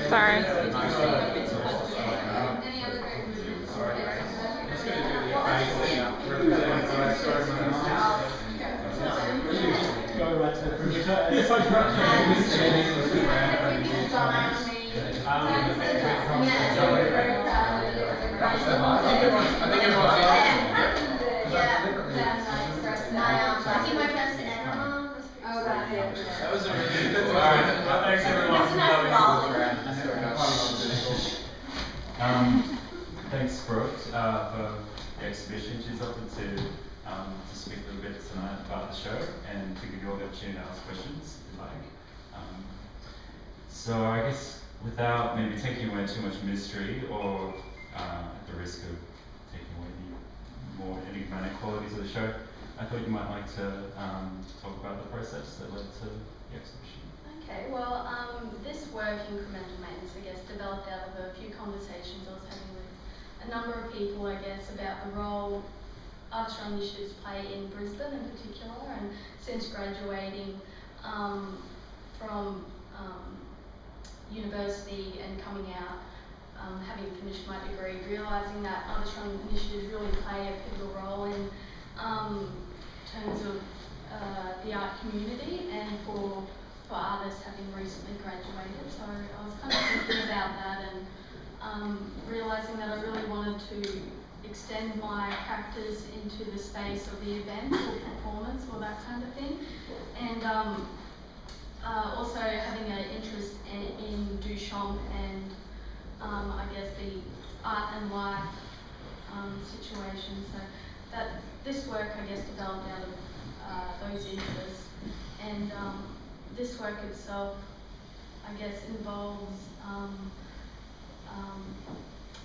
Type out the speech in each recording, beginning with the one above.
Sorry. Go right to the printer. That was a really good one. Thanks everyone for coming. Thanks, Brooke, for the exhibition. She's offered to speak a little bit tonight about the show and to give you all the opportunity to ask questions if you like. So I guess without maybe taking away too much mystery or at the risk of taking away the more enigmatic qualities of the show, I thought you might like to talk about the process that led to the exhibition. Okay, well, this work, Incremental Maintenance, I guess, developed out of a few conversations I was having with a number of people, I guess, about the role artist-run initiatives play in Brisbane in particular, and since graduating from university and coming out, having finished my degree, realising that artist-run initiatives really play a pivotal role in terms of the art community and for artists having recently graduated. So I was kind of thinking about that and realising that I really wanted to extend my practice into the space of the event or performance or that kind of thing. And also having an interest in Duchamp and I guess the art and life situation. So that this work, I guess, developed out of those interests. And this work itself, I guess, involves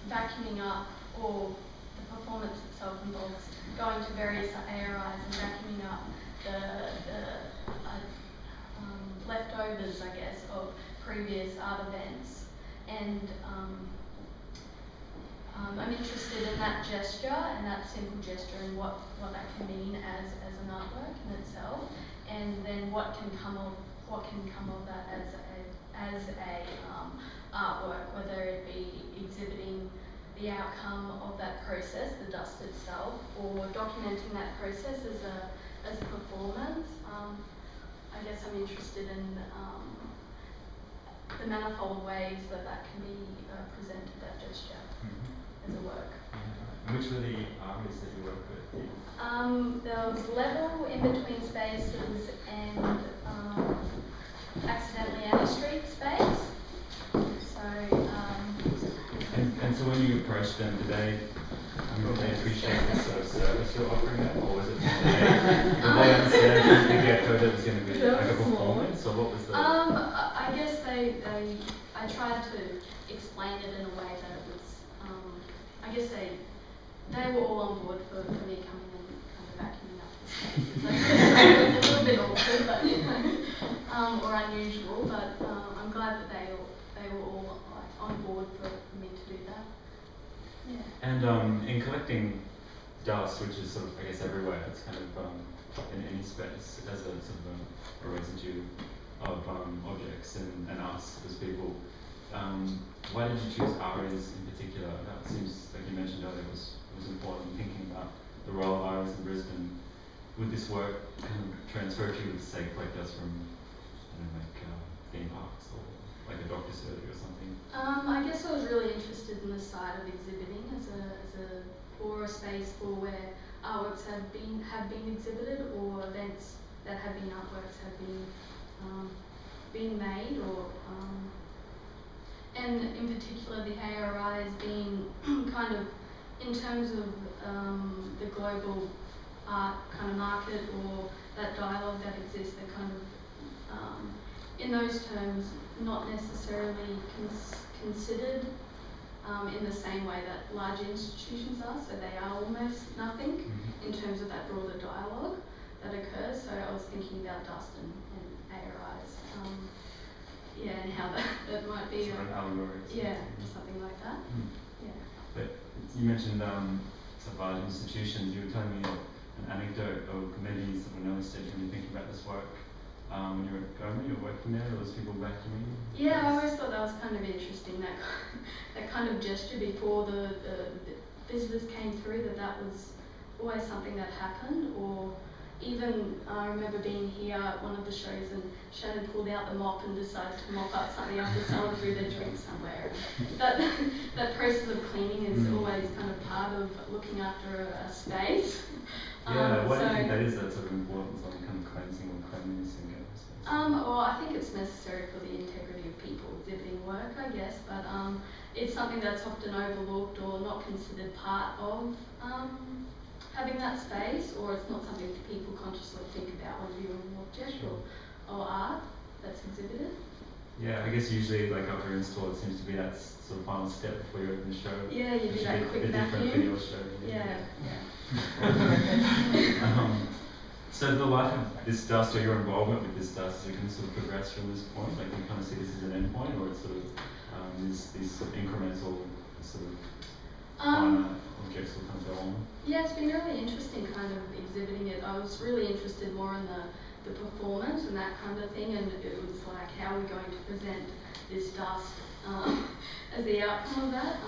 vacuuming up, or the performance itself involves going to various ARIs and vacuuming up the leftovers, I guess, of previous art events. And I'm interested in that gesture and that simple gesture and what that can mean as an artwork in itself, and then what can come of that as a artwork, whether it be exhibiting the outcome of that process, the dust itself, or documenting that process as a performance. I guess I'm interested in the manifold ways that can be presented, that gesture, as a work. And which were the artists that you worked with? There was level, in between spaces, and accidentally any-street space. So, and so when you approached them, did they appreciate the sort of service you're offering them, or was it did they understand the get-go that it was going to be like a performance, or what was the? I guess I tried to explain it in a way that it was. I guess they were all on board for me coming and kind of vacuuming up the spaces. It was a little bit awkward, but or unusual. But I'm glad that they were all on board for me to do that. Yeah. And in collecting dust, which is sort of, I guess, everywhere, it's kind of in any space as a sort of a residue of objects and us as people. Why did you choose ARIs in particular? That seems, like you mentioned earlier, was important, thinking about the role of ARIs in Brisbane. Would this work kind of transfer to, say, collectors from, theme parks or like a doctor's surgery or something? I guess I was really interested in the side of exhibiting or a space for where artworks have been exhibited, or events that have been artworks have been made, or and in particular the ARIs being kind of, in terms of the global art kind of market, or that dialogue that exists, that kind of in those terms not necessarily considered in the same way that large institutions are, so they are almost nothing in terms of that broader dialogue that occurs. So I was thinking about dust and ARIs. yeah, and how that might be sort of an allegory. yeah, something like that. Yeah. But you mentioned some large institutions. You were telling me an anecdote of maybe sort of an early stage when you're thinking about this work. When you were at government, you were working there, there was people vacuuming. Yeah, I always thought that was kind of interesting, that kind of gesture before the visitors came through, that was always something that happened. Or even I remember being here at one of the shows and Shannon pulled out the mop and decided to mop up something after someone threw their drink somewhere. That process of cleaning is always kind of part of looking after a space. Yeah, what do you think that is, that sort of importance on kind of cleansing or cleanliness in government space? Well, I think it's necessary for the integrity of people exhibiting work, I guess, but it's something that's often overlooked or not considered part of having that space, or it's not something people consciously think about when viewing an object or art that's exhibited. Yeah, I guess usually like after install it seems to be that sort of final step before you open the show. Yeah, you do that quick different for your show. Yeah. So the life of this dust, or your involvement with this dust, is it can sort of progress from this point? Like you kind of see this as an end point, or it's sort of these sort of incremental sort of finer objects will kind of go on? Yeah, it's been really interesting kind of exhibiting it. I was really interested more in the performance and that kind of thing, and it was like, how are we going to present this dust as the outcome of that?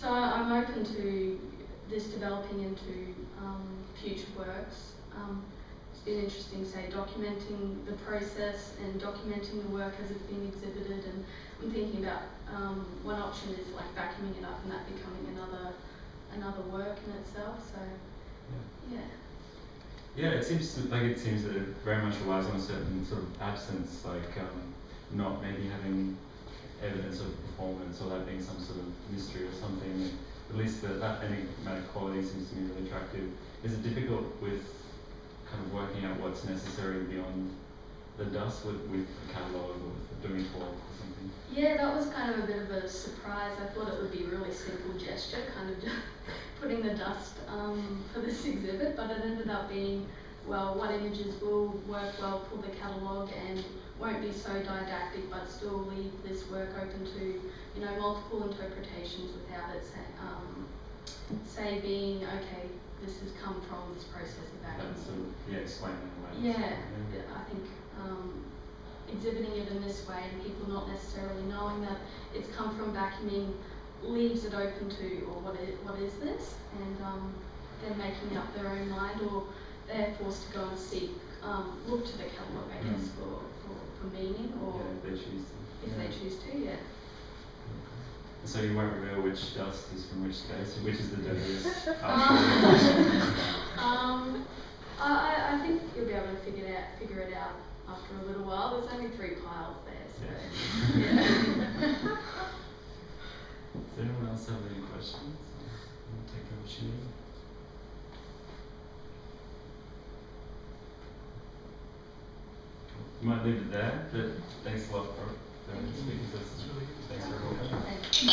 So I'm open to this developing into future works. It's been interesting, say, documenting the process and documenting the work as it's being exhibited, and I'm thinking about one option is like vacuuming it up and that becoming another work in itself. So yeah, it seems that it very much relies on a certain sort of absence, like not maybe having evidence of performance or that being some sort of mystery or something. At least that enigmatic quality seems to me really attractive. Is it difficult with kind of working out what's necessary beyond the dust with a catalogue or with a doing talk or something? Yeah, that was kind of a bit of a surprise. I thought it would be a really simple gesture, kind of just putting the dust for this exhibit, but it ended up being, well, what images will work well for the catalogue and won't be so didactic, but still leave this work open to, multiple interpretations without it say being, okay, this has come from this process of vacuuming. Sort of, explain that away. Yeah, I think exhibiting it in this way and people not necessarily knowing that it's come from vacuuming leaves it open to, or what is this? And then making up their own mind, or they're forced to go and seek, look to the catalogue, I guess, for meaning, or if they choose to. If they choose to, yeah. So you won't reveal which dust is from which space, which is the dirtiest? I think you'll be able to figure it out after a little while. There's only 3 piles there, so yeah. Does anyone else have any questions? I'll take the opportunity. You might leave it there, but thanks a lot for speaking to us. Thanks for coming. Thank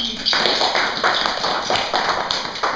you.